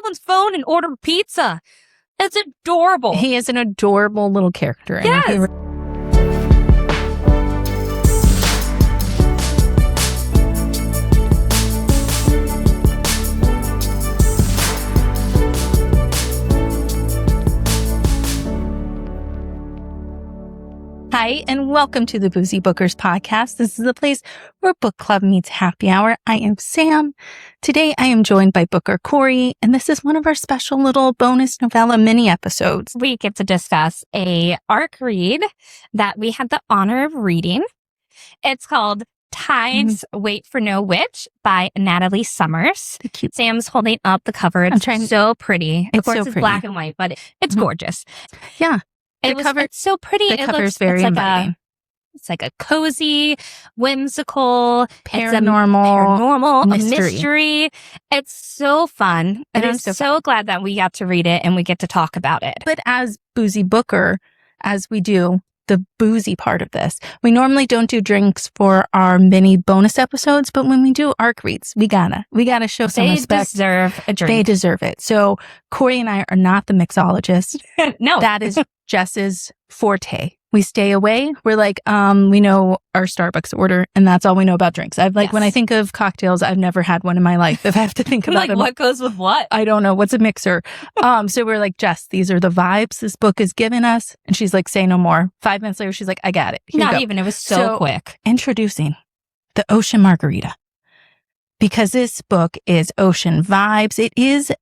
someone's phone and order pizza. It's adorable. He is an adorable little character. Yes. Hi, and welcome to the Boozy Bookers podcast. This is the place where book club meets happy hour. I am Sam. Today, I am joined by Booker Corey, and this is one of our special little bonus novella mini episodes. We get to discuss a ARC read that we had the honor of reading. It's called Tides Wait for No Witch by Natalie Summers. Cute. Sam's holding up the cover. It's so pretty. Of course, so it's pretty. Black and white, but it's gorgeous. Yeah. It's so pretty. The cover is very inviting. It's like a cozy, whimsical, paranormal mystery. It's so fun. And I'm so glad that we got to read it and we get to talk about it. But as Boozy Booker, as we do the boozy part of this, we normally don't do drinks for our mini bonus episodes, but when we do ARC reads, we gotta show some respect. They deserve a drink. They deserve it. So Corey and I are not the mixologists. No. That is Jess's forte. We stay away. We're like, we know our Starbucks order, and that's all we know about drinks. When I think of cocktails, I've never had one in my life. If I have to think about them, what goes with what? I don't know. What's a mixer? So we're like, Jess, these are the vibes this book is giving us. And she's like, say no more. 5 minutes later, she's like, I got it. Here Not even. It was so quick. Introducing the Ocean Margarita. Because this book is ocean vibes. It is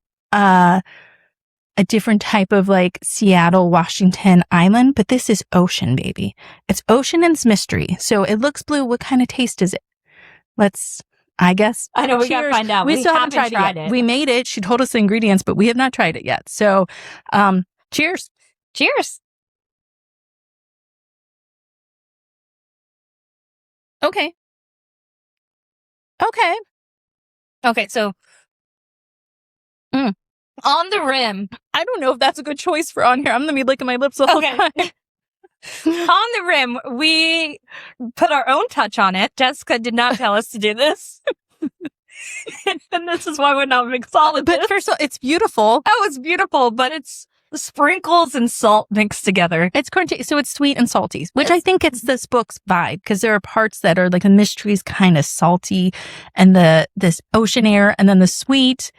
a different type of like Seattle, Washington island, but this is ocean, baby. It's ocean and it's mystery. So it looks blue. What kind of taste is it? I guess. I know, we got to find out. We still haven't tried it. We made it. She told us the ingredients, but we have not tried it yet. So, cheers. Cheers. Okay, so on the rim. I don't know if that's a good choice for on here. I'm going to be licking my lips the whole time. On the rim, we put our own touch on it. Jessica did not tell us to do this. And this is why we're not mixologists. But first of all, it's beautiful. Oh, it's beautiful, but it's sprinkles and salt mixed together. It's crunchy, so it's sweet and salty, which I think it's this book's vibe, because there are parts that are like the mystery's kind of salty, and this ocean air, and then the sweet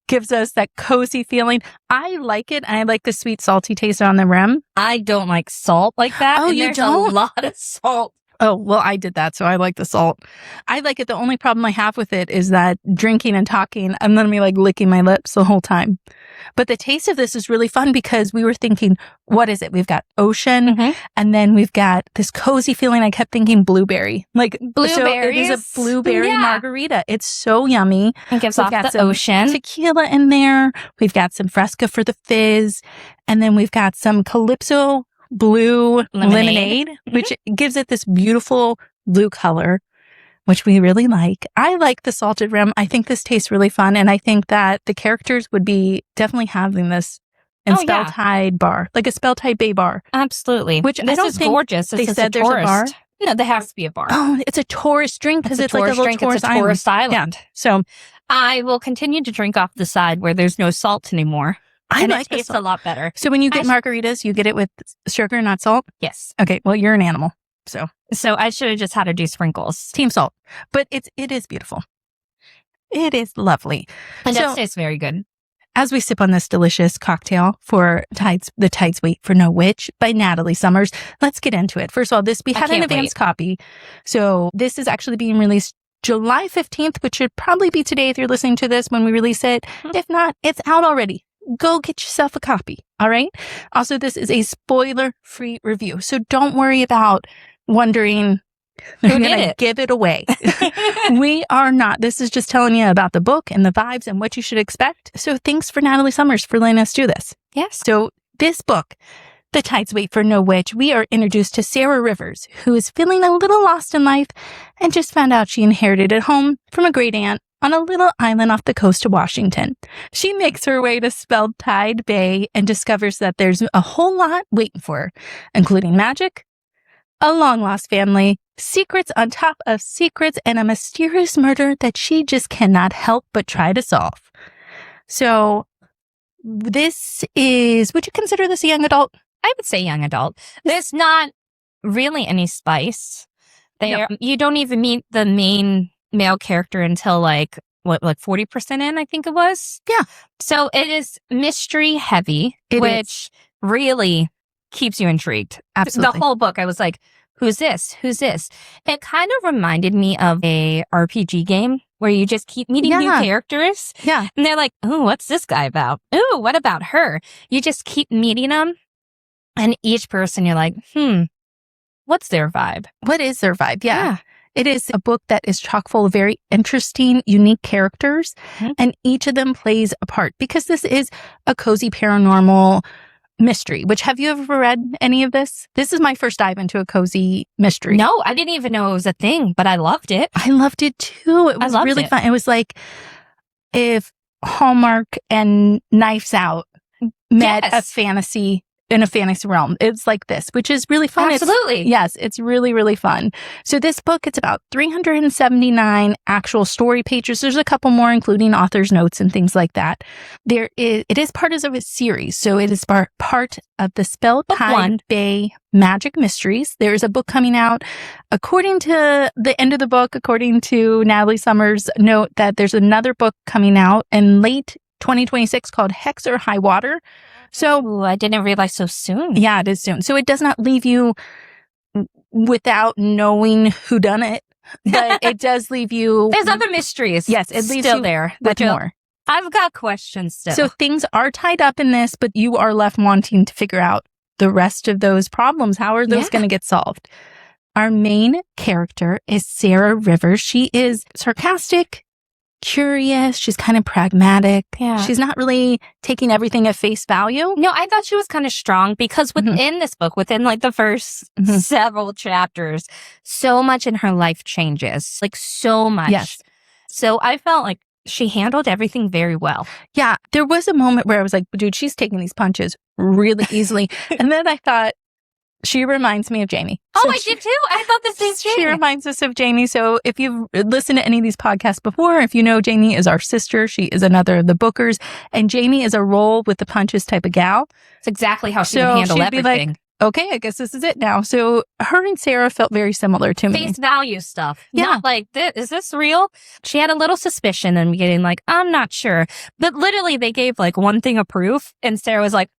gives us that cozy feeling. I like it, and I like the sweet, salty taste on the rim. I don't like salt like that. Oh, you don't? A lot of salt. Oh, well, I did that, so I like the salt. I like it. The only problem I have with it is that drinking and talking, I'm going to be like licking my lips the whole time. But the taste of this is really fun because we were thinking, what is it? We've got ocean, and then we've got this cozy feeling. I kept thinking blueberry. Like blueberries. So it is a blueberry margarita. It's so yummy. It gives off the ocean. Tequila in there. We've got some Fresca for the fizz. And then we've got some Calypso blue lemonade, which gives it this beautiful blue color, which we really like. I like the salted rim. I think this tastes really fun, and I think that the characters would be definitely having this in Spelltide bar, like a Spelltide Bay bar. Absolutely. Which this I don't is think gorgeous. They said there's a bar. No, there has to be a bar. Oh, it's a tourist drink because it's like a little tourist island. Tourist island. Yeah. So I will continue to drink off the side where there's no salt anymore. And it tastes a lot better. So when you get margaritas, you get it with sugar, not salt? Yes. Okay. Well, you're an animal. So I should have just had to do sprinkles. Team salt. But it is beautiful. It is lovely. And that tastes very good. As we sip on this delicious cocktail for The Tides Wait for No Witch by Natalie Summers, let's get into it. First of all, we had an advance copy. So this is actually being released July 15th, which should probably be today if you're listening to this when we release it. If not, it's out already. Go get yourself a copy. All right. Also, this is a spoiler-free review. So don't worry about wondering who's going to give it away. We are not. This is just telling you about the book and the vibes and what you should expect. So thanks for Natalie Summers for letting us do this. Yes. So this book, The Tides Wait for No Witch, we are introduced to Sara Rivers, who is feeling a little lost in life and just found out she inherited a home from a great aunt on a little island off the coast of Washington. She makes her way to Spelltide Bay and discovers that there's a whole lot waiting for her, including magic, a long-lost family, secrets on top of secrets, and a mysterious murder that she just cannot help but try to solve. So This is, would you consider this a young adult? I would say young adult. There's not really any spice there. No. You don't even meet the main male character until like 40% in, I think it was. Yeah. So it is mystery heavy, which really keeps you intrigued. Absolutely. The whole book, I was like, who's this? Who's this? It kind of reminded me of a RPG game where you just keep meeting new characters. Yeah. And they're like, oh, what's this guy about? Oh, what about her? You just keep meeting them. And each person, you're like, what's their vibe? What is their vibe? Yeah. It is a book that is chock full of very interesting, unique characters, and each of them plays a part because this is a cozy paranormal mystery, which have you ever read any of this? This is my first dive into a cozy mystery. No, I didn't even know it was a thing, but I loved it. I loved it too. It was really fun. It was like if Hallmark and Knives Out met a fantasy in a fantasy realm. It's like this, which is really fun. Absolutely. Yes, it's really, really fun. So this book, it's about 379 actual story pages. There's a couple more, including author's notes and things like that. It is part of a series. So it is part of the Spelltide Bay Magic Mysteries. There's a book coming out. According to the end of the book, according to Natalie Summers' note, that there's another book coming out in late 2026 called Hex or High Water. So I didn't realize so soon. Yeah, it is soon. So it does not leave you without knowing who done it, but it does leave you. There's other mysteries. Yes, it leaves still you there with more. I've got questions still. So things are tied up in this, but you are left wanting to figure out the rest of those problems. How are those going to get solved? Our main character is Sara Rivers. She is sarcastic, curious. She's kind of pragmatic. Yeah. She's not really taking everything at face value. No, I thought she was kind of strong because within this book, within like the first several chapters, so much in her life changes. Like so much. Yes. So I felt like she handled everything very well. Yeah. There was a moment where I was like, dude, she's taking these punches really easily. And then I thought, she reminds me of Jamie. Oh, I did too. I thought the same thing. She reminds us of Jamie. So if you've listened to any of these podcasts before, if you know Jamie is our sister, she is another of the bookers. And Jamie is a roll with the punches type of gal. It's exactly how she would handle everything. Be like, okay, I guess this is it now. So her and Sara felt very similar to me. Face value stuff. Yeah. Not like, is this real? She had a little suspicion and getting like, I'm not sure. But literally they gave like one thing of proof and Sara was like,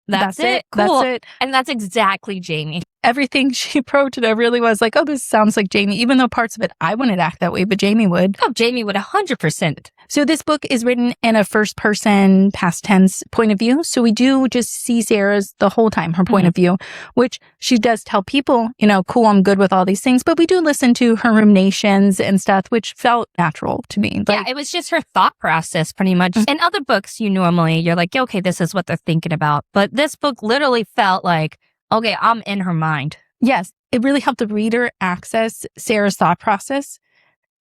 that's it. Cool. That's it. And that's exactly Jamie. Everything she approached it really was like, oh, this sounds like Jamie, even though parts of it I wouldn't act that way, but Jamie would. Oh, Jamie would 100%. So this book is written in a first person past tense point of view. So we do just see Sara's the whole time, her point of view, which she does tell people, you know, cool, I'm good with all these things. But we do listen to her ruminations and stuff, which felt natural to me. Yeah, it was just her thought process pretty much. In other books, you're like, okay, this is what they're thinking about. But this book literally felt like, okay, I'm in her mind. Yes, it really helped the reader access Sara's thought process,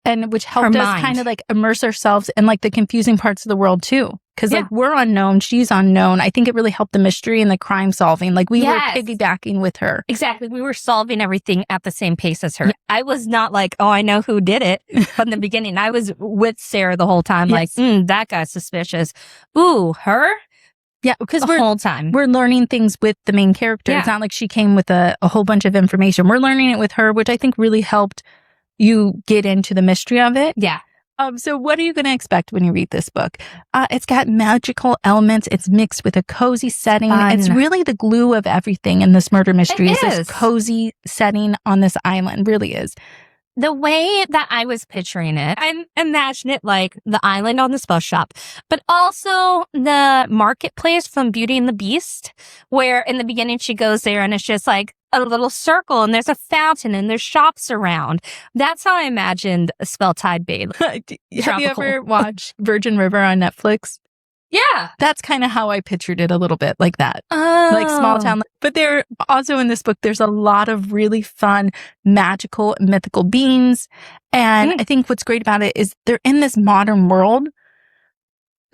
and which helped us kind of like immerse ourselves in like the confusing parts of the world too. Because like we're unknown, she's unknown. I think it really helped the mystery and the crime solving. Like we were piggybacking with her. Exactly. We were solving everything at the same pace as her. Yeah. I was not like, oh, I know who did it from the beginning. I was with Sara the whole time. Like, that guy's suspicious. Ooh, her? Yeah, because the whole time we're learning things with the main character. It's not like she came with a whole bunch of information. We're learning it with her, which I think really helped you get into the mystery of it. Yeah. So what are you going to expect when you read this book? It's got magical elements. It's mixed with a cozy setting. Fun. It's really the glue of everything in this murder mystery. It is this cozy setting on this island. Really is. The way that I was picturing it, I imagine it like the island on the spell shop, but also the marketplace from Beauty and the Beast, where in the beginning she goes there and it's just like a little circle and there's a fountain and there's shops around. That's how I imagined Spelltide Bay. Have you ever watched Virgin River on Netflix? Yeah. That's kind of how I pictured it a little bit, like that. Oh. Like small town. But there also in this book, there's a lot of really fun, magical, mythical beings. And I think what's great about it is they're in this modern world.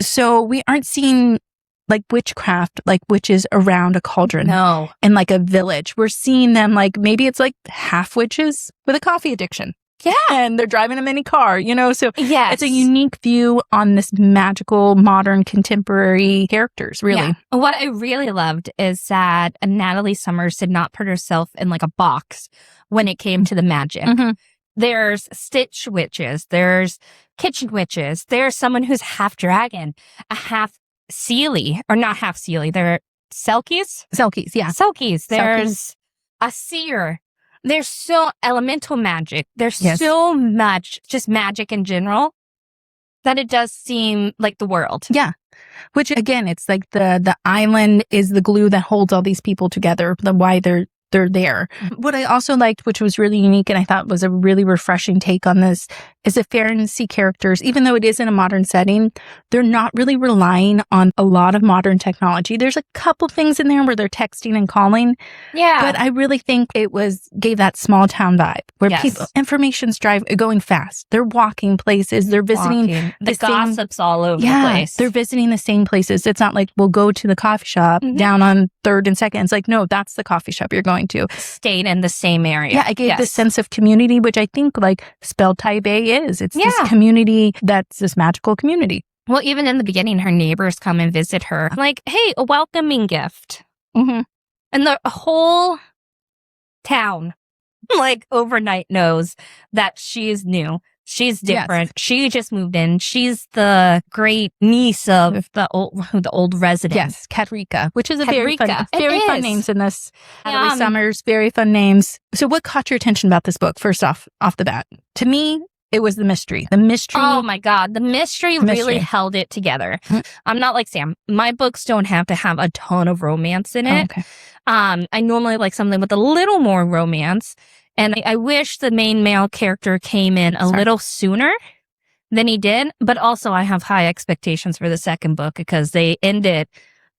So we aren't seeing like witchcraft, like witches around a cauldron. No. In like a village. We're seeing them like, maybe it's like half witches with a coffee addiction. Yeah. And they're driving a mini car, so Yes. it's a unique view on this magical, modern, contemporary characters, really. Yeah. What I really loved is that Natalie Summers did not put herself in like a box when it came to the magic. Mm-hmm. There's Stitch witches. There's kitchen witches. There's someone who's half dragon, a half Seelie, or not half Seelie. They're Selkies? Selkies, yeah. Selkies. There's a seer. There's so elemental magic. There's so much just magic in general that it does seem like the world. Yeah. Which again, it's like the island is the glue that holds all these people together, why they're there. What I also liked, which was really unique and I thought was a really refreshing take on this, is the fantasy characters, even though it is in a modern setting, they're not really relying on a lot of modern technology. There's a couple things in there where they're texting and calling. Yeah. But I really think it gave that small town vibe where information's going fast. They're walking places. They're visiting the gossips all over the place. They're visiting the same places. It's not like we'll go to the coffee shop down on 3rd and 2nd. It's like, no, that's the coffee shop you're going to. Stayed in the same area. Yeah, I gave this sense of community, which I think like Spelltide Bay is. It's this community that's this magical community. Well, even in the beginning, her neighbors come and visit her. Like, hey, a welcoming gift. Mm-hmm. And the whole town, like overnight, knows that she's new. She's different. Yes. She just moved in. She's the great niece of the old resident. Yes, Katrika, which is a very fun names in this. Natalie Summers, very fun names. So what caught your attention about this book, first off the bat? To me, it was the mystery. The mystery. Oh my God. The mystery really held it together. I'm not like Sam. My books don't have to have a ton of romance in it. Okay. I normally like something with a little more romance. And I wish the main male character came in a little sooner than he did. But also I have high expectations for the second book because they ended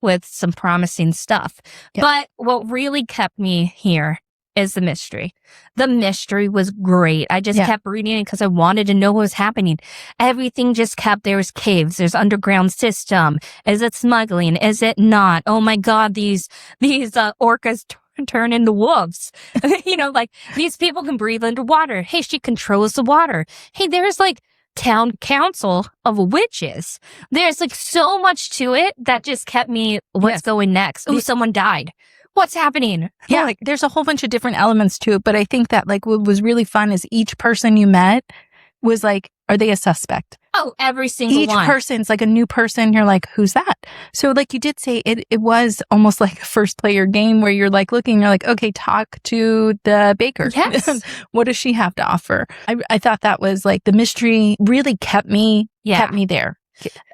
with some promising stuff. Yep. But what really kept me here is the mystery. The mystery was great. I just kept reading it because I wanted to know what was happening. Everything just kept, there's caves, there's underground system. Is it smuggling? Is it not? Oh my God, these orcas turn into wolves. Like these people can breathe underwater. Hey, she controls the water. Hey, there's like town council of witches. There's like so much to it that just kept me, what's going next? Oh, someone died. What's happening? Yeah, like there's a whole bunch of different elements to it, but I think that like what was really fun is each person you met was like, are they a suspect? Oh, every single one. Each person's like a new person. You're like, who's that? So like you did say, it was almost like a first player game where you're like looking, you're like, okay, talk to the baker. Yes. What does she have to offer? I thought that was like the mystery really kept me there.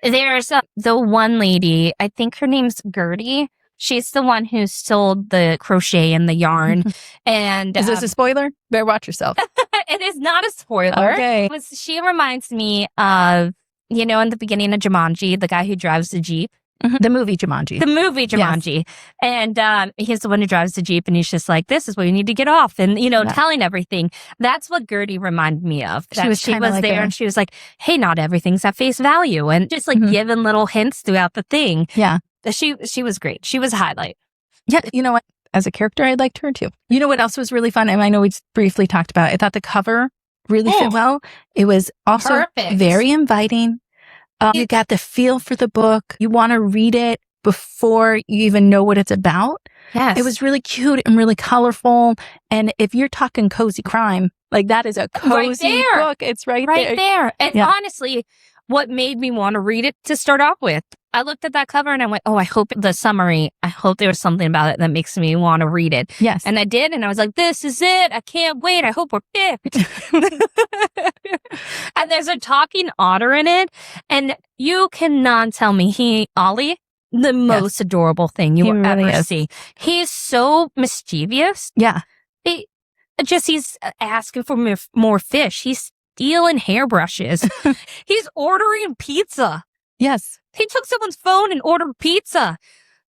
There's the one lady, I think her name's Gertie. She's the one who sold the crochet and the yarn. And is this a spoiler? Better watch yourself. It is not a spoiler. Okay. She reminds me of, in the beginning of Jumanji, the guy who drives the Jeep. Mm-hmm. The movie Jumanji. Yes. And he's the one who drives the Jeep and he's just like, this is where you need to get off. And, telling everything. That's what Gertie reminded me of. She was like there and she was like, hey, not everything's at face value. And just like giving little hints throughout the thing. Yeah. She was great. She was a highlight. Yeah. You know what? As a character, I liked her too. You know what else was really fun? And I know we briefly talked about it. I thought the cover really fit well. It was also very inviting. You got the feel for the book. You want to read it before you even know what it's about. Yes. It was really cute and really colorful. And if you're talking cozy crime, like that is a cozy book. It's right there. And honestly, what made me want to read it to start off with, I looked at that cover and I went, oh, I hope there was something about it that makes me want to read it. Yes. And I did. And I was like, this is it. I can't wait. I hope we're picked. And there's a talking otter in it. And you cannot tell me Ollie, the most adorable thing you will ever see. He's so mischievous. Yeah. He's asking for more fish. He's stealing hairbrushes. He's ordering pizza. Yes. He took someone's phone and ordered pizza.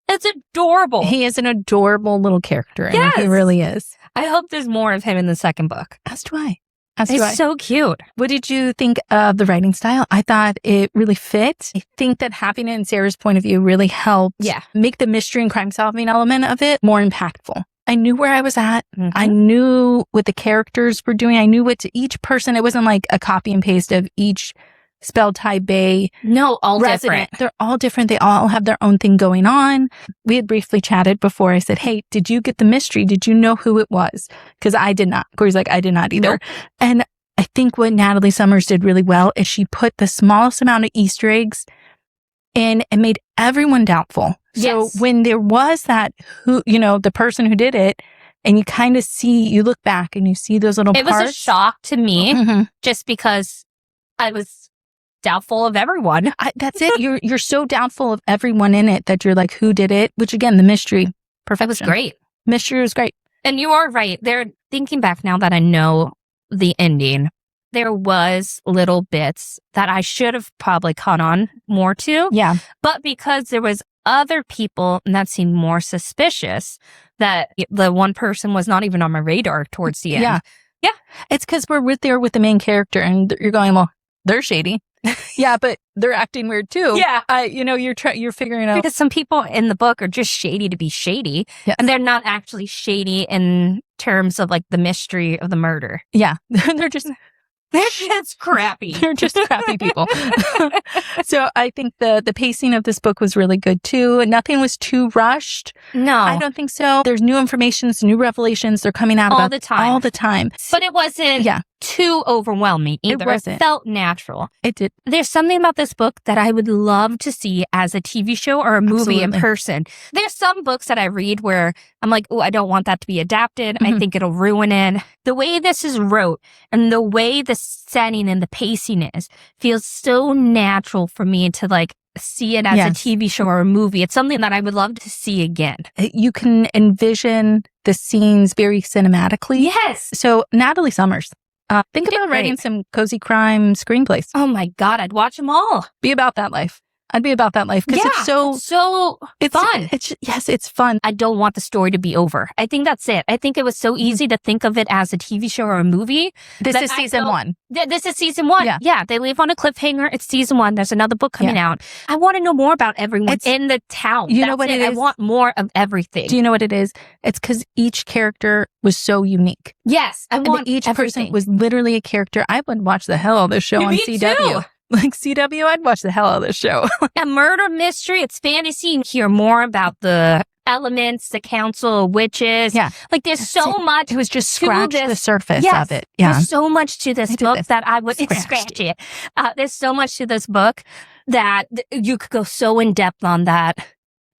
It's adorable. He is an adorable little character. Yes. He really is. I hope there's more of him in the second book. As do I. He's so cute. What did you think of the writing style? I thought it really fit. I think that having it in Sarah's point of view really helped make the mystery and crime solving element of it more impactful. I knew where I was at. Mhm. I knew what the characters were doing. I knew what each person, it wasn't like a copy and paste of each Spelltide Bay No, all resident. different. They're all different. They all have their own thing going on. We had briefly chatted before. I said, hey, did you get the mystery? Did you know who it was? Because I did not. Corey's like, I did not either. Nope. And I think what Natalie Summers did really well is she put the smallest amount of Easter eggs in and made everyone doubtful. So Yes. when there was that, who, the person who did it, and you kind of see, you look back and you see those little It parts. was a shock to me Mhm. just because I was doubtful of everyone. That's it. You're so doubtful of everyone in it that you're like, who did it? Which again, the mystery, perfection. It was great. Mystery was great. And you are right. They're thinking back now that I know the ending. There was little bits that I should have probably caught on more to. Yeah. But because there was other people that seemed more suspicious, that the one person was not even on my radar towards the end. Yeah. Yeah. It's because we're there with the main character and you're going, well, they're shady. Yeah, but they're acting weird too. Yeah. You're figuring out. Because some people in the book are just shady to be shady. Yes. And they're not actually shady in terms of like the mystery of the murder. Yeah. They're just crappy. They're just crappy people. So I think the pacing of this book was really good too. Nothing was too rushed. No. I don't think so. There's new information, new revelations. They're coming out All the time. All the time. But it wasn't too overwhelming either. It wasn't. Felt natural. It did. There's something about this book that I would love to see as a TV show or a movie in Absolutely. person. There's some books that I read where I'm like, oh, I don't want that to be adapted. I Mhm. think it'll ruin it. The way this is wrote and the way the setting and the pacing is feels so natural for me to like see it as a Yes. TV show or a movie. It's something that I would love to see again. You can envision the scenes very cinematically. Yes. So Natalie Summers, think You did about writing great. some cozy crime screenplays. Oh my God, I'd watch them all. Be about that life. I'd be about that life because it's so fun. It's fun. I don't want the story to be over. I think that's it. I think it was so easy to think of it as a TV show or a movie. This that is I season felt- 1. This is season 1. Yeah. They leave on a cliffhanger. It's season 1. There's another book coming out. I want to know more about everyone in the town. You know That's what it I is? want more of everything. Do you know what it is? It's because each character was so unique. Yes, I And want each everything. person was literally a character. I would watch the hell out of this show on Me CW. too. Like CW, I'd watch the hell out of this show. A murder mystery. It's fantasy. You hear more about the elements, the council, witches. Yeah. Like there's so much. It was just to scratch the this. surface Yes. of it. Yeah. There's so much to this I did book this. that I would Scratched scratch it. There's so much to this book that you could go so in depth on that.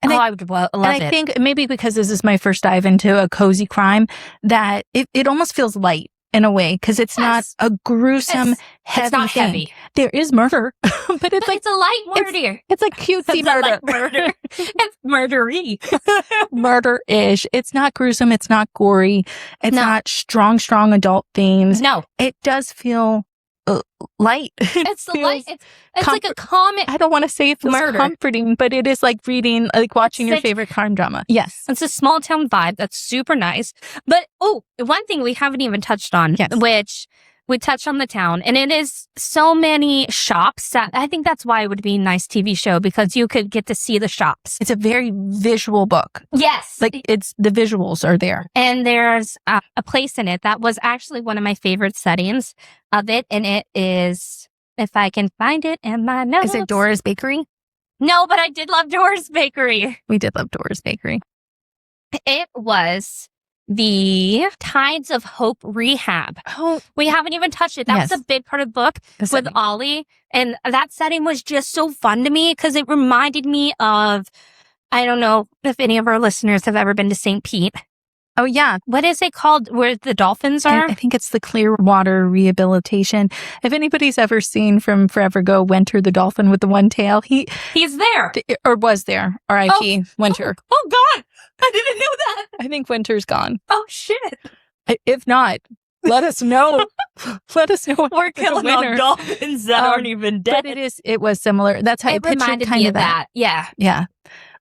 And I would love and I it. think maybe because this is my first dive into a cozy crime, that it almost feels light in a way because it's not Yes. a gruesome, heavy it's not thing. heavy. There is murder, but it's like It's a light murder. it's like cutesy It's a murder. light murder. It's murdery. Murder-ish. It's not gruesome. It's not gory. It's No. not strong adult themes. No, It does feel light. it's the light. feels It's like a comic. I don't want to say it feels Murder. comforting, but it is like reading, like watching your It's- favorite crime drama. Yes. It's a small town vibe that's super nice. But one thing we haven't even touched on, Yes. which we touched on the town, and it is so many shops that I think that's why it would be a nice TV show because you could get to see the shops. It's a very visual book. Yes. Like the visuals are there. And there's a place in it that was actually one of my favorite settings of it. And it is, if I can find it in my notes. Is it Dora's Bakery? No, but I did love Dora's Bakery. We did love Dora's Bakery. It was the Tides of Hope Rehab. Oh, We haven't even touched it. That Yes. was a big part of the book the with setting. Ollie. And that setting was just so fun to me because it reminded me of, I don't know if any of our listeners have ever been to St. Pete. Oh, yeah. What is it called where the dolphins are? I think it's the Clearwater Rehabilitation. If anybody's ever seen from Forever Ago, Winter the dolphin with the one tail, He's there. or was there, R.I.P. Winter. Oh, God. I didn't know that. I think Winter's gone. Oh, shit. If not, let us know. Let us know. what We're the killing winner. all dolphins that aren't even dead. But it was similar. That's how you It pictured reminded kind me of of that. Yeah. Yeah.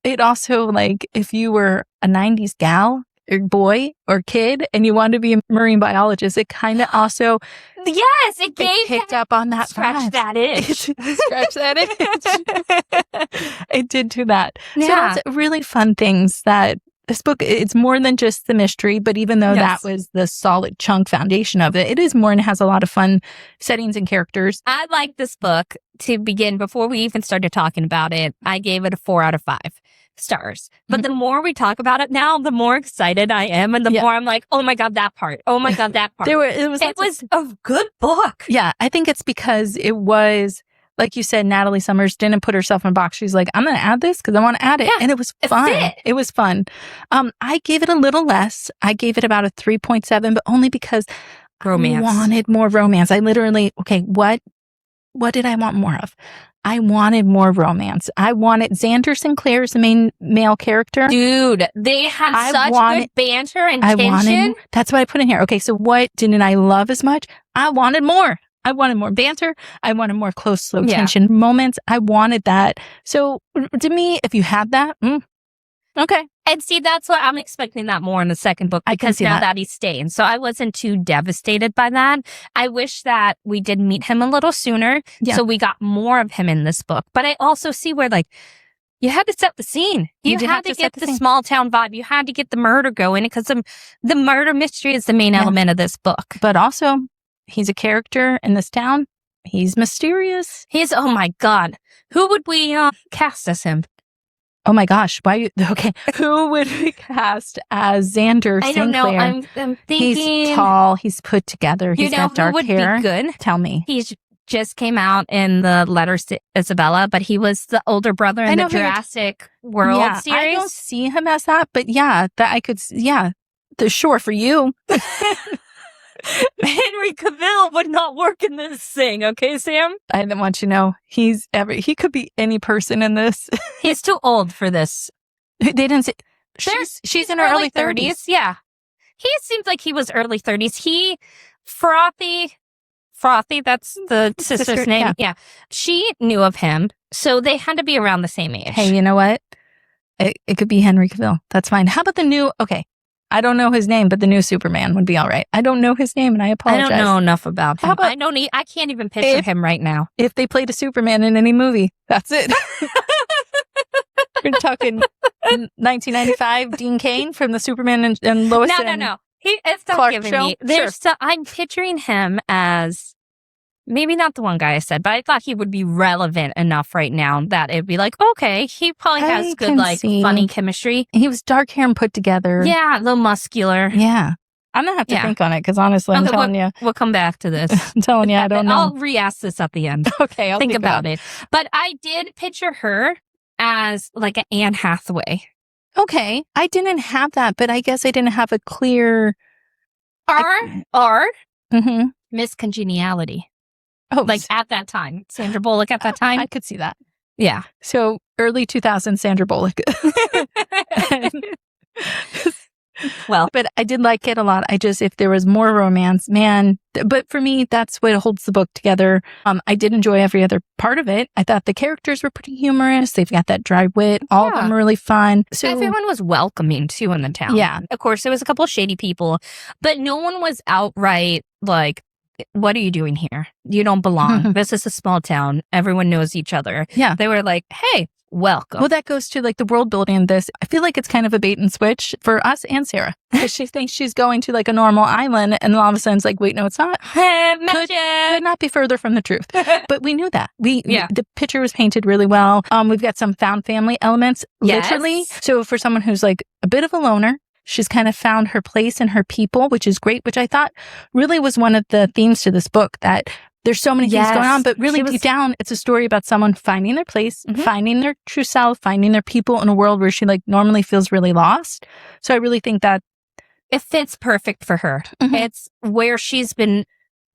It also, like, if you were a 90s gal or boy or kid and you wanted to be a marine biologist, it kind of also Yes, it gave picked up on that scratch vibe. that itch. Scratch that itch. It did do that. So Yeah. that's really fun things that this book, it's more than just the mystery, but even though Yes. that was the solid chunk foundation of it, it is more and has a lot of fun settings and characters. I like this book to begin. Before we even started talking about it, I gave it a 4 out of 5 stars. But the more we talk about it now, the more excited I am. And the more I'm like, oh my God, that part. Oh my God, that part. It was a good book. Yeah, I think it's because it was, like you said, Natalie Summers didn't put herself in a box. She's like, I'm going to add this because I want to add it. Yeah, and it was fun. It was fun. I gave it a little less. I gave it about a 3.7, but only because romance. I wanted more romance. I literally, okay, what did I want more of? I wanted more romance. I wanted Xander Sinclair as the main male character. Dude, they had good banter and tension. That's what I put in here. Okay, so what didn't I love as much? I wanted more. I wanted more banter. I wanted more close, slow tension moments. I wanted that. So to me, if you had that, okay. And see, that's what I'm expecting that more in the second book because now that he's staying. So I wasn't too devastated by that. I wish that we did meet him a little sooner. Yeah. So we got more of him in this book. But I also see where like, you had to set the scene. You had to get the small town vibe. You had to get the murder going because the murder mystery is the main element of this book. But also, he's a character in this town. He's mysterious. Oh my God. Who would we cast as him? Oh my gosh. Okay. Who would we cast as Xander Sinclair? I don't know. I'm thinking. He's tall. He's put together. He's got dark hair. Be good? Tell me. He's just came out in the Letters to Isabella, but he was the older brother in the Jurassic World series. I don't see him as that, but that I could, sure for you. Henry Cavill would not work in this thing, okay, Sam? I didn't want you to know he could be any person in this. He's too old for this. They didn't say she's in her early 30s. Yeah. He seems like he was early 30s. Frothy, that's the sister's name. Yeah. She knew of him, so they had to be around the same age. Hey, you know what? It could be Henry Cavill. That's fine. How about the new, I don't know his name, but the new Superman would be all right. I don't know his name, and I apologize. I don't know enough about him. I can't even picture him right now. If they played a Superman in any movie, that's it. We're talking 1995 Dean Cain from the Superman and Lois. No. It's not giving me. I'm picturing him as maybe not the one guy I said, but I thought he would be relevant enough right now that it'd be like, okay, he probably has good, funny chemistry. He was dark hair and put together. Yeah, a little muscular. Yeah. I'm going to have to think on it because honestly, I'm telling you. We'll come back to this. I'm telling you, I don't know. I'll re-ask this at the end. Okay, I'll think about it. But I did picture her as like an Anne Hathaway. Okay, I didn't have that, but I guess I didn't have a clear... Miss Congeniality. Oh, like at that time, Sandra Bullock at that time. I could see that. Yeah. So early 2000s, Sandra Bullock. Well, but I did like it a lot. If there was more romance, man. But for me, that's what holds the book together. I did enjoy every other part of it. I thought the characters were pretty humorous. They've got that dry wit. All of them are really fun. So everyone was welcoming too in the town. Yeah. Of course, there was a couple of shady people, but no one was outright like, what are you doing here? You don't belong. This is a small town. Everyone knows each other. Yeah. They were like, hey, welcome. Well, that goes to like the world building in this. I feel like it's kind of a bait and switch for us and Sarah. Because she thinks she's going to like a normal island and then all of a sudden it's like, wait, no, it's not. Could not be further from the truth. But we knew that. The picture was painted really well. We've got some found family elements, literally. So for someone who's like a bit of a loner, she's kind of found her place and her people, which is great, which I thought really was one of the themes to this book, that there's so many things going on, but really deep down, it's a story about someone finding their place, finding their true self, finding their people in a world where she like normally feels really lost. So I really think that it fits perfect for her. It's where she's been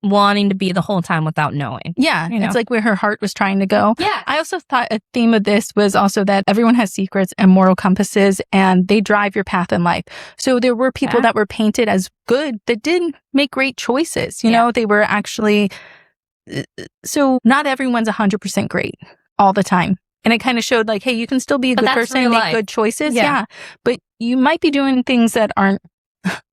wanting to be the whole time without knowing. Yeah. It's like where her heart was trying to go. Yeah. I also thought a theme of this was also that everyone has secrets and moral compasses and they drive your path in life. So there were people that were painted as good that did make great choices. You know, they were actually, so not everyone's 100% great all the time. And it kind of showed like, hey, you can still be a good person and make good choices. Yeah. But you might be doing things that aren't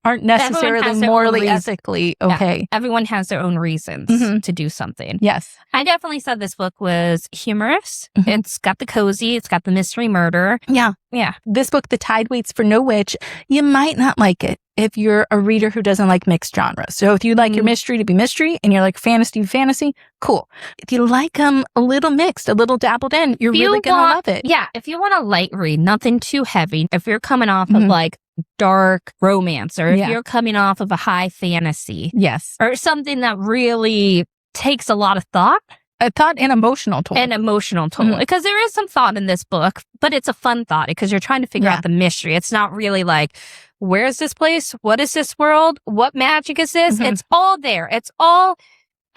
aren't necessarily morally, ethically okay. Yeah. Everyone has their own reasons to do something. Yes. I definitely said this book was humorous. It's got the cozy. It's got the mystery murder. Yeah. Yeah. This book, The Tide Waits for No Witch, you might not like it if you're a reader who doesn't like mixed genres. So if you like your mystery to be mystery and you're like fantasy to fantasy, cool. If you like them a little mixed, a little dabbled in, you're really going to love it. Yeah. If you want a light read, nothing too heavy. If you're coming off of like dark romance, or if you're coming off of a high fantasy. Yes. Or something that really takes a lot of thought. A thought and emotional toll. Because there is some thought in this book, but it's a fun thought because you're trying to figure out the mystery. It's not really like, where's this place? What is this world? What magic is this? It's all there. It's all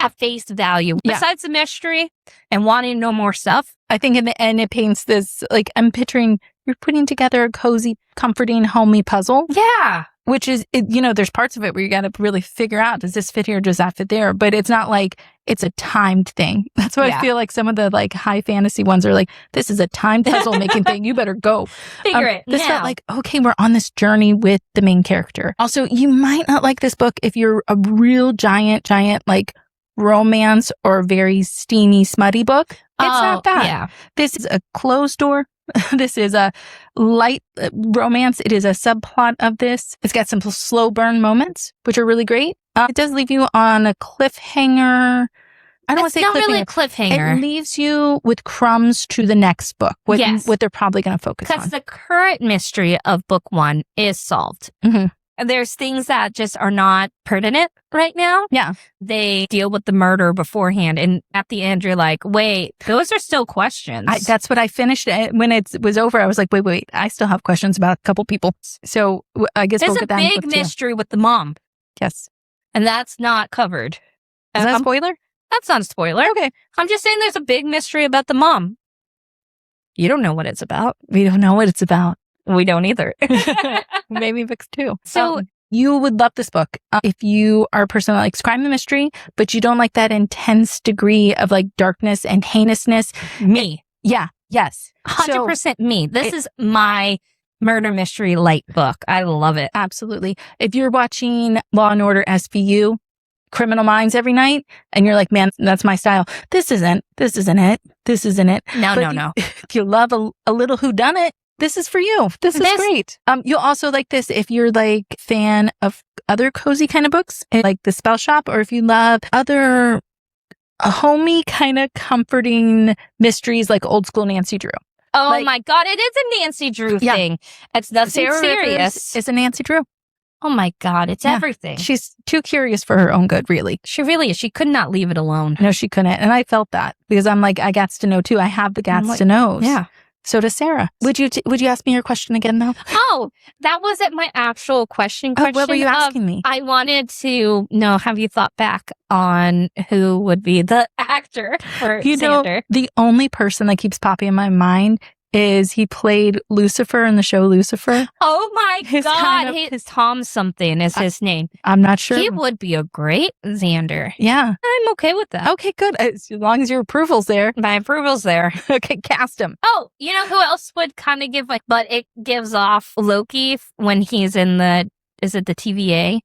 at face value. Besides the mystery and wanting to know more stuff. I think in the end, it paints this, like, I'm picturing you're putting together a cozy, comforting, homey puzzle. Yeah. Which is, there's parts of it where you got to really figure out, does this fit here? Does that fit there? But it's not like it's a timed thing. That's why I feel like some of the like high fantasy ones are like, this is a timed puzzle making thing. You better go. Figure it. This felt like, okay, we're on this journey with the main character. Also, you might not like this book if you're a real giant, like romance or very steamy, smutty book. It's not that. Yeah. This is a closed door. This is a light romance. It is a subplot of this. It's got some slow burn moments, which are really great. It does leave you on a cliffhanger. I don't want to say not cliffhanger. Really a cliffhanger. It leaves you with crumbs to the next book, what they're probably going to focus on. Because the current mystery of book one is solved. There's things that just are not pertinent right now. Yeah. They deal with the murder beforehand. And at the end, you're like, wait, those are still questions. That's what I finished. When it was over, I was like, wait, I still have questions about a couple people. So I guess there's we'll get that a big mystery with the mom. Yes. And that's not covered. Is that a spoiler? That's not a spoiler. Okay. I'm just saying there's a big mystery about the mom. You don't know what it's about. We don't know what it's about. We don't either. Maybe books too. So you would love this book if you are a person that likes crime and mystery, but you don't like that intense degree of like darkness and heinousness. Me. Yes. 100% me. This is my murder mystery light book. I love it. Absolutely. If you're watching Law and Order SVU, Criminal Minds every night, and you're like, man, that's my style. This isn't it. No. If you love a little whodunit, this is for you. This is great. You'll also like this if you're like fan of other cozy kind of books, like The Spell Shop, or if you love other homey kind of comforting mysteries like old school Nancy Drew. Oh my God, it is a Nancy Drew thing. It's nothing Sara serious. Rivers is a Nancy Drew. Oh my God, it's everything. She's too curious for her own good, really. She really is. She could not leave it alone. No, she couldn't. And I felt that because I'm like, I gats to know too. I have the gats to knows. Yeah. So does Sarah. Would you ask me your question again though? Oh, that wasn't my actual question. What were you asking me? I wanted to know, have you thought back on who would be the actor for Xander? The only person that keeps popping in my mind is he played Lucifer in the show Lucifer. Oh my God. His Tom something is his name. I'm not sure. He would be a great Xander. Yeah. I'm okay with that. Okay, good. As long as your approval's there. My approval's there. Okay, cast him. Oh, you know who else would kind of give but it gives off Loki when he's in is it the TVA?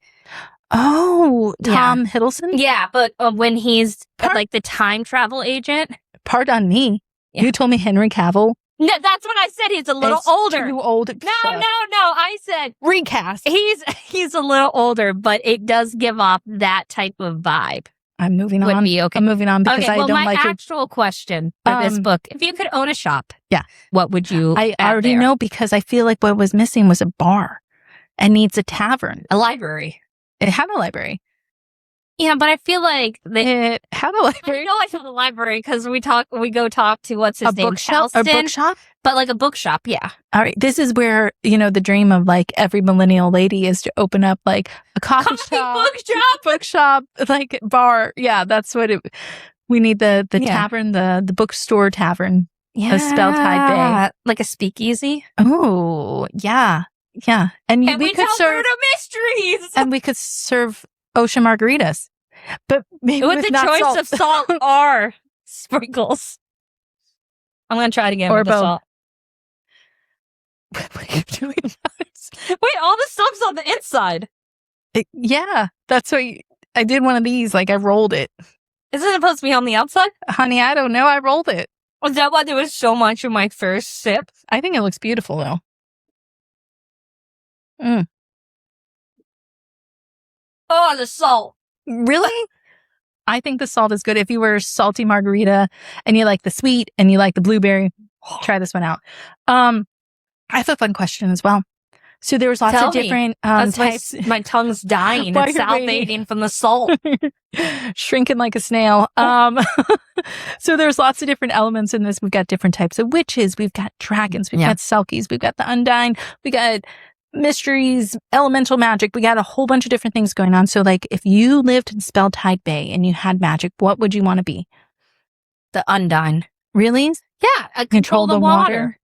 Oh, Tom Hiddleston? Yeah, but when he's like the time travel agent. Pardon me. Yeah. You told me Henry Cavill. No, that's what I said. He's a little older. Too old. No. I said recast. He's a little older, but it does give off that type of vibe. I'm moving on. Would be okay. I'm moving on because I don't like it. My actual question for this book: if you could own a shop, what would you? I already know because I feel like what was missing was a bar, and needs a tavern, a library. It had a library. Yeah, but I feel like they have a library. I know I have a library because we go talk to what's his name, bookshelf, a bookshop, but like a bookshop. Yeah. All right. This is where the dream of like every millennial lady is to open up like a coffee shop, bookshop, like bar. Yeah, that's what it. We need the tavern, the bookstore tavern. Yeah, Spelltide Bay, like a speakeasy. Oh, yeah. And we could serve murder mysteries, and we could serve ocean margaritas, but maybe with the choice salt. of salt or sprinkles. I'm gonna try it again or with the salt. What are you doing? Wait, all the stuff's on the inside. Yeah, that's why I did one of these. Like, I rolled it. Isn't it supposed to be on the outside? Honey, I don't know. I rolled it. Was that why there was so much in my first sip? I think it looks beautiful, though. Mm. Oh, the salt. Really? I think the salt is good. If you were a salty margarita and you like the sweet and you like the blueberry, try this one out. I have a fun question as well. So there was lots of different types. My tongue's dying. It's salivating from the salt. Shrinking like a snail. So there's lots of different elements in this. We've got different types of witches. We've got dragons. We've got selkies. We've got the undying. We got mysteries, elemental magic. We got a whole bunch of different things going on. So like if you lived in Spelltide Bay and you had magic, what would you want to be? The undying. Really? Yeah. I control the water.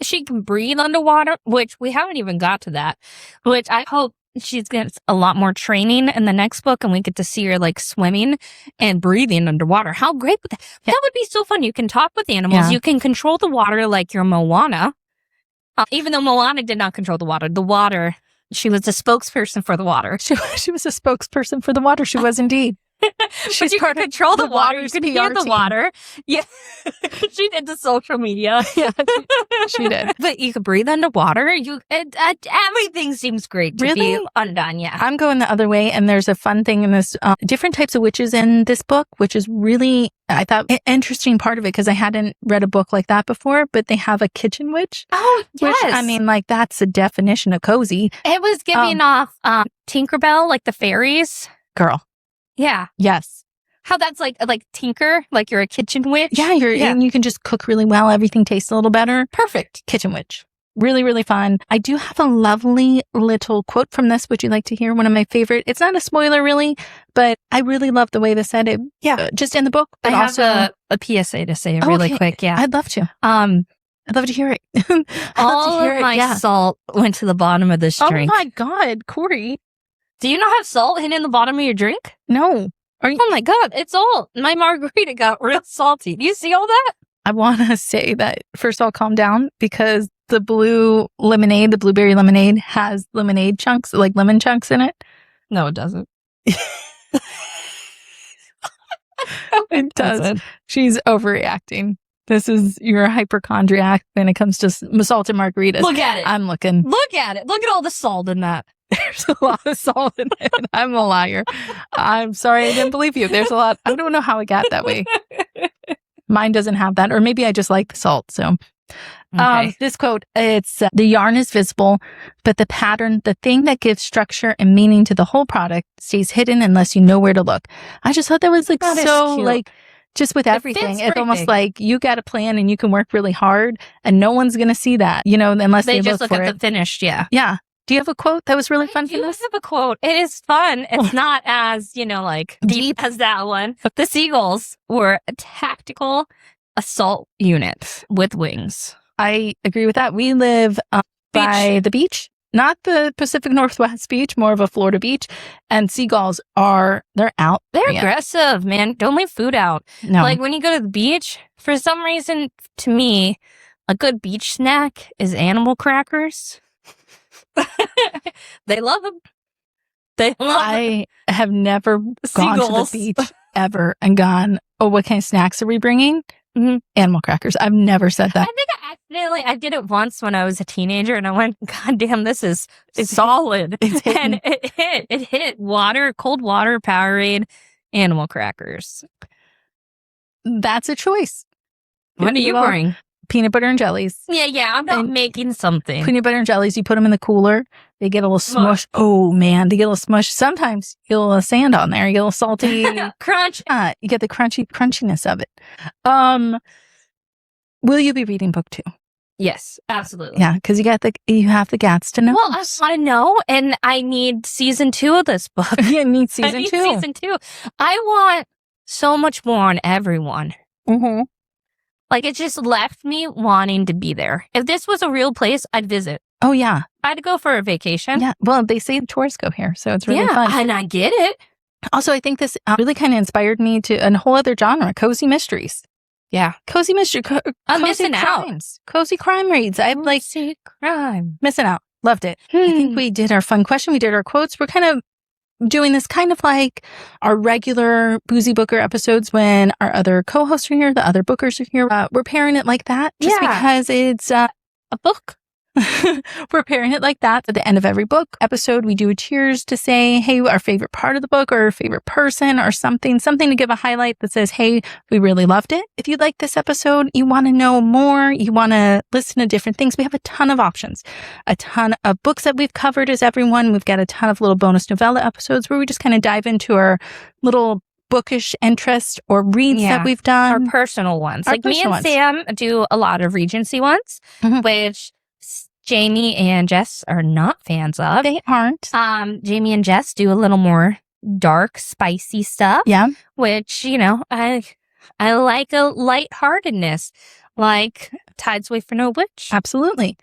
She can breathe underwater, which we haven't even got to that, which I hope she gets a lot more training in the next book and we get to see her like swimming and breathing underwater. How great would that? Yeah. That would be so fun. You can talk with animals. Yeah. You can control the water like your Moana. Even though Moana did not control the water, she was a spokesperson for the water. She was a spokesperson for the water. She was indeed. She's you can control the water. You can hear the water. Yeah. She did the social media. Yeah, she did. But you could breathe underwater. Everything seems great to be undone. Yeah. I'm going the other way. And there's a fun thing in this, different types of witches in this book, which is really, I thought, an interesting part of it because I hadn't read a book like that before, but they have a kitchen witch. Oh, yes. Which, I mean, like, that's the definition of cozy. It was giving off Tinkerbell, like the fairies. Girl. Yeah. Yes. How that's like Tinker, like you're a kitchen witch. Yeah, and you can just cook really well. Everything tastes a little better. Perfect. Kitchen witch. Really, really fun. I do have a lovely little quote from this. Would you like to hear one of my favorite? It's not a spoiler really, but I really love the way they said it. Yeah. Just in the book. But I also have a PSA to say really quick. Yeah. I'd love to. I'd love to hear it. All of my salt went to the bottom of this drink. Oh my God, Corey. Do you not have salt hidden in the bottom of your drink? No. Oh my God, it's all. My margarita got real salty. Do you see all that? I want to say that, first of all, calm down because the blue lemonade, the blueberry lemonade has lemonade chunks, like lemon chunks in it. No, it doesn't. It does. She's overreacting. This is your hypochondriac when it comes to salted margaritas. Look at it. I'm looking. Look at it. Look at all the salt in that. There's a lot of salt in it. I'm a liar. I'm sorry I didn't believe you. There's a lot. I don't know how it got that way. Mine doesn't have that. Or maybe I just like the salt. So this quote, it's the yarn is visible, but the pattern, the thing that gives structure and meaning to the whole product stays hidden unless you know where to look. I just thought that was like so like just with everything. It's almost like you got a plan and you can work really hard and no one's going to see that, you know, unless they just look at for the finished. Yeah. Yeah. Do you have a quote that was really fun for this? I have a quote. It is fun. It's not as, like deep as that one. The seagulls were a tactical assault unit with wings. I agree with that. We live by the beach, not the Pacific Northwest beach, more of a Florida beach. And seagulls they're out. They're aggressive, man. Don't leave food out. No. Like when you go to the beach, for some reason, to me, a good beach snack is animal crackers. They love them. I have never gone to the beach ever and gone, oh, what kind of snacks are we bringing? Mm-hmm. Animal crackers. I've never said that. I think I did it once when I was a teenager and I went, God damn, this is solid. And it hit cold water, Powerade, animal crackers. That's a choice. What are you bring? Peanut butter and jellies. Yeah, I'm not making something. Peanut butter and jellies, you put them in the cooler. They get a little smush. Oh, man, they get a little smush. Sometimes you get a little sand on there. You get a little salty. Crunch. You get the crunchiness of it. Will you be reading book 2? Yes, absolutely. Yeah, because you have the gats to know. Well, I want to know, and I need season 2 of this book. You need season 2. Season 2. I want so much more on everyone. Mm-hmm. Like, it just left me wanting to be there. If this was a real place, I'd visit. Oh, yeah. I'd go for a vacation. Yeah. Well, they say tourists go here, so it's really fun. And I get it. Also, I think this really kind of inspired me to a whole other genre, cozy mysteries. Yeah. Cozy mystery. I'm missing crimes. Cozy crime reads. I'm like, cozy crime. Missing out. Loved it. I think we did our fun question. We did our quotes. We're kind of doing this kind of like our regular Boozy Booker episodes when our other co-hosts are here, the other bookers are here. We're pairing it like that just because it's a book. We're pairing it like that. At the end of every book episode, we do a cheers to say, hey, our favorite part of the book or our favorite person or something to give a highlight that says, hey, we really loved it. If you like this episode, you want to know more, you want to listen to different things, we have a ton of options, a ton of books that we've covered as everyone. We've got a ton of little bonus novella episodes where we just kind of dive into our little bookish interest or reads that we've done. Our personal ones. Like me and Sam do a lot of Regency ones, which Jamie and Jess are not fans of. They aren't. Jamie and Jess do a little more dark, spicy stuff. Yeah. Which, you know, I like a lightheartedness, like Tide's Way for No Witch. Absolutely.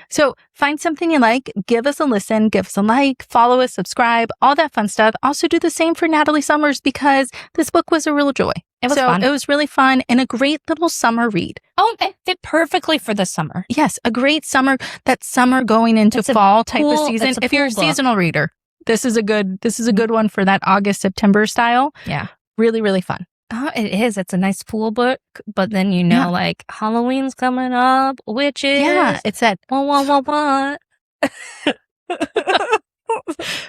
So find something you like, give us a listen, give us a like, follow us, subscribe, all that fun stuff. Also do the same for Natalie Summers because this book was a real joy. It was fun. It was really fun and a great little summer read. Oh, it fit perfectly for the summer. Yes, a great summer, that summer going into fall type of season. If you're a seasonal reader, this is a good one for that August, September style. Yeah. Really, really fun. Oh, it is. It's a nice pool book, but then like Halloween's coming up, witches. Yeah, it's that. What?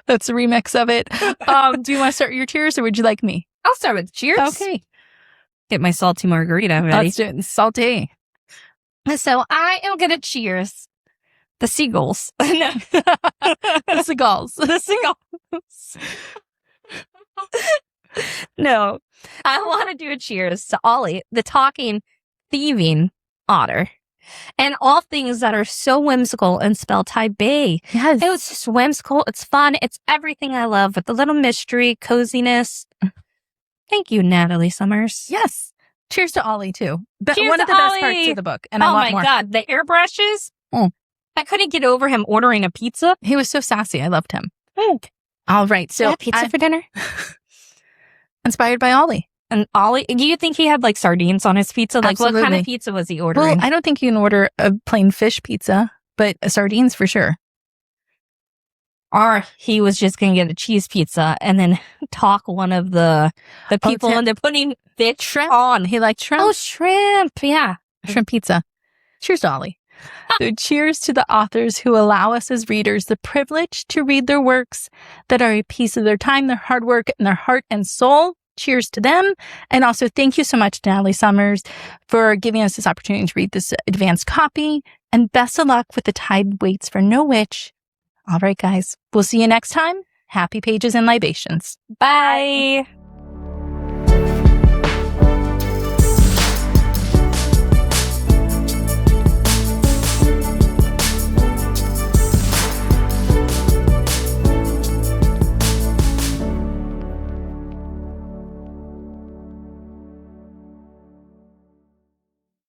That's a remix of it. Do you want to start your cheers or would you like me? I'll start with cheers. Okay. Get my salty margarita ready. Let's do it. Salty. So I am gonna cheers the seagulls. No. The seagulls. The seagulls. No, I want to do a cheers to Ollie, the talking, thieving otter, and all things that are so whimsical in Spelltide Bay. Yes. It was just whimsical. It's fun. It's everything I love with the little mystery, coziness. Thank you, Natalie Summers. Yes. Cheers to Ollie, too. Cheers one of the to best Ollie. parts of the book. And I want more. Oh, my God. The airbrushes. I couldn't get over him ordering a pizza. He was so sassy. I loved him. All right. So pizza for dinner? Inspired by Ollie. And Ollie, do you think he had like sardines on his pizza? Like Absolutely. What kind of pizza was he ordering? Well, I don't think you can order a plain fish pizza, but sardines for sure. Or he was just going to get a cheese pizza and then talk one of the people into putting fish shrimp on. He liked shrimp. Oh, shrimp. Yeah. Shrimp pizza. Cheers to Ollie. So cheers to the authors who allow us as readers the privilege to read their works that are a piece of their time, their hard work, and their heart and soul. Cheers to them. And also thank you so much, Natalie Summers, for giving us this opportunity to read this advanced copy. And best of luck with The Tide Waits for No Witch. All right, guys. We'll see you next time. Happy pages and libations. Bye.